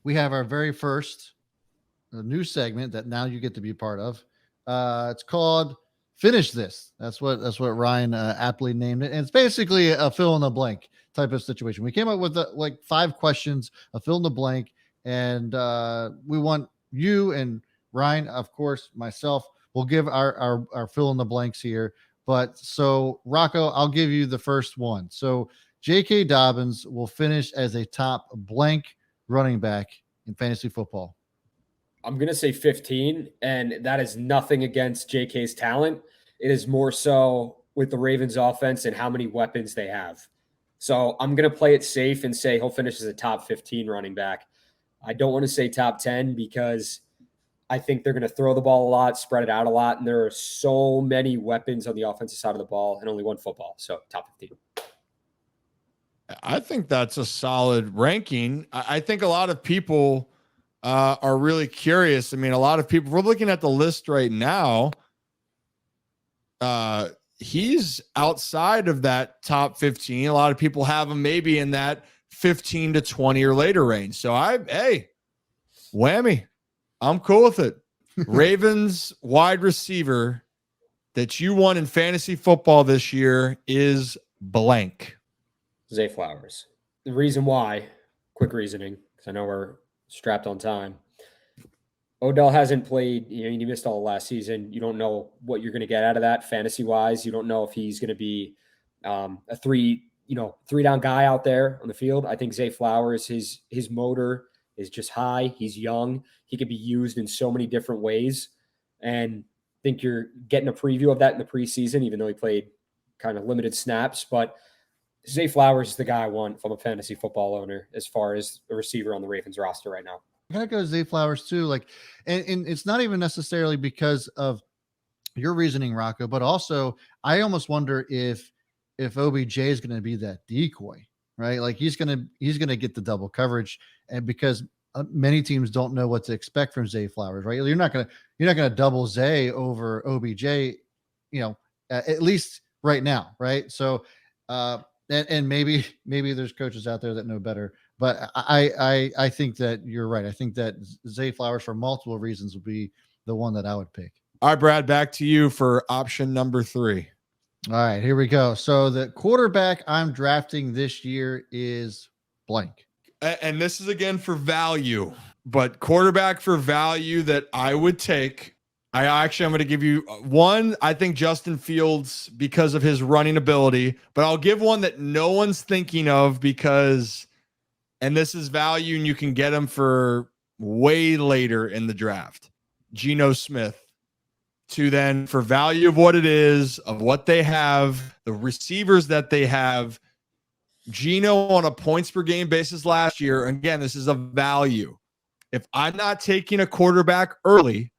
we have our very first new segment that now you get to be part of. It's called "Finish This." That's what Ryan aptly named it, and it's basically a fill in the blank type of situation. We came up with like 5 questions, a fill in the blank, and we want you and Ryan, of course, myself. We'll give our fill in the blanks here. But so Rocco, I'll give you the first one. So J.K. Dobbins will finish as a top blank running back in fantasy football. I'm going to say 15, and that is nothing against JK's talent. It is more so with the Ravens offense and how many weapons they have. So I'm going to play it safe and say he'll finish as a top 15 running back. I don't want to say top 10 because I think they're going to throw the ball a lot, spread it out a lot, and there are so many weapons on the offensive side of the ball and only one football. So top 15. I think that's a solid ranking. I think a lot of people are really curious. I mean, a lot of people, we're looking at the list right now. He's outside of that top 15. A lot of people have him maybe in that 15 to 20 or later range. So hey, whammy. I'm cool with it. Ravens wide receiver that you won in fantasy football this year is blank. Zay Flowers. The reason why, quick reasoning, because I know we're strapped on time. Odell hasn't played, he missed all last season. You don't know what you're going to get out of that fantasy wise. You don't know if he's going to be a three down guy out there on the field. I think Zay Flowers, his motor is just high. He's young. He could be used in so many different ways. And I think you're getting a preview of that in the preseason, even though he played kind of limited snaps. But Zay Flowers is the guy I want from a fantasy football owner as far as a receiver on the Ravens roster right now. I gotta go Zay Flowers too. Like, and it's not even necessarily because of your reasoning, Rocco, but also I almost wonder if OBJ is going to be that decoy, right? Like he's gonna get the double coverage, and because many teams don't know what to expect from Zay Flowers, right? You're not gonna double Zay over OBJ, at least right now, right? So, and maybe there's coaches out there that know better, but I think that you're right. I think that Zay Flowers, for multiple reasons, would be the one that I would pick. All right, Brad, back to you for option number 3. All right, here we go. So the quarterback I'm drafting this year is blank. And this is again for value, but quarterback for value that I would take. I'm going to give you one. I think Justin Fields because of his running ability, but I'll give one that no one's thinking of because, and this is value and you can get him for way later in the draft. Geno Smith. To then, for value of what it is, of what they have, the receivers that they have, Geno on a points per game basis last year. Again, this is a value. If I'm not taking a quarterback early,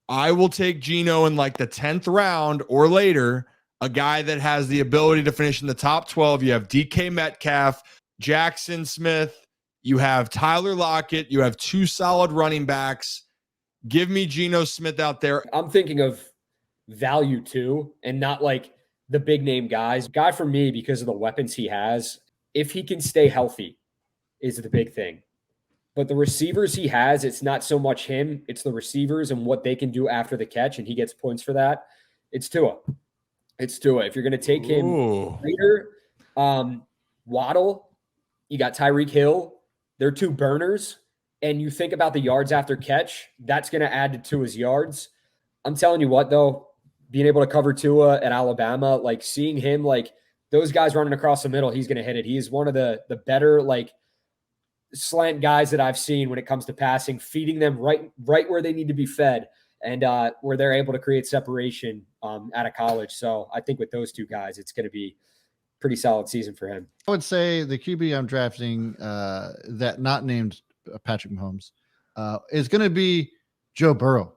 I will take Geno in like the 10th round or later, a guy that has the ability to finish in the top 12. You have DK Metcalf, Jackson Smith, you have Tyler Lockett, you have 2 solid running backs. Give me Geno Smith out there. I'm thinking of value too, and not like the big name guys. Guy for me, because of the weapons he has, if he can stay healthy, is the big thing. But the receivers he has, it's not so much him, it's the receivers and what they can do after the catch, and he gets points for that. It's Tua. It's Tua. If you're going to take him later, Waddle, you got Tyreek Hill. They're 2 burners. And you think about the yards after catch, that's going to add to Tua's yards. I'm telling you what, though, being able to cover Tua at Alabama, like seeing him, like those guys running across the middle, he's going to hit it. He is one of the better, like, slant guys that I've seen when it comes to passing, feeding them right where they need to be fed and where they're able to create separation out of college. So I think with those 2 guys, it's going to be pretty solid season for him. I would say the QB I'm drafting that not named Patrick Mahomes is going to be Joe Burrow.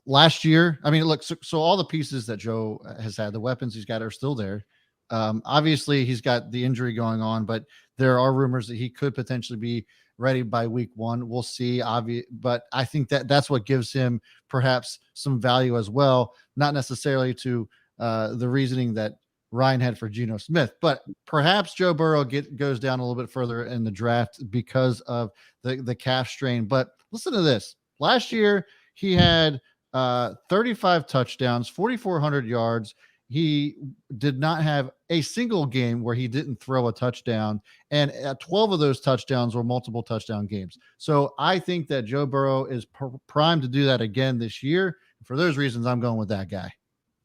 Last year, I mean, look, so all the pieces that Joe has had, the weapons he's got are still there. Obviously, he's got the injury going on, but there are rumors that he could potentially be ready by week 1. We'll see. But I think that's what gives him perhaps some value as well, not necessarily to the reasoning that Ryan had for Geno Smith. But perhaps Joe Burrow goes down a little bit further in the draft because of the calf strain. But listen to this. Last year, he had 35 touchdowns, 4,400 yards. He did not have a single game where he didn't throw a touchdown, and 12 of those touchdowns were multiple touchdown games. So I think that Joe Burrow is primed to do that again this year. For those reasons, I'm going with that guy.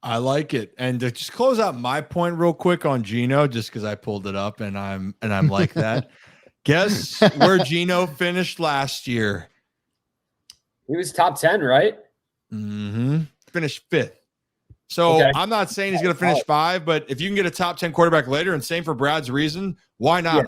I like it. And to just close out my point real quick on Geno, just because I pulled it up and I'm like that. Guess where Geno finished last year? He was top 10, right? Mm-hmm. Finished 5th. So Okay. I'm not saying he's going to finish 5, but if you can get a top 10 quarterback later, and same for Brad's reason, why not? Yeah.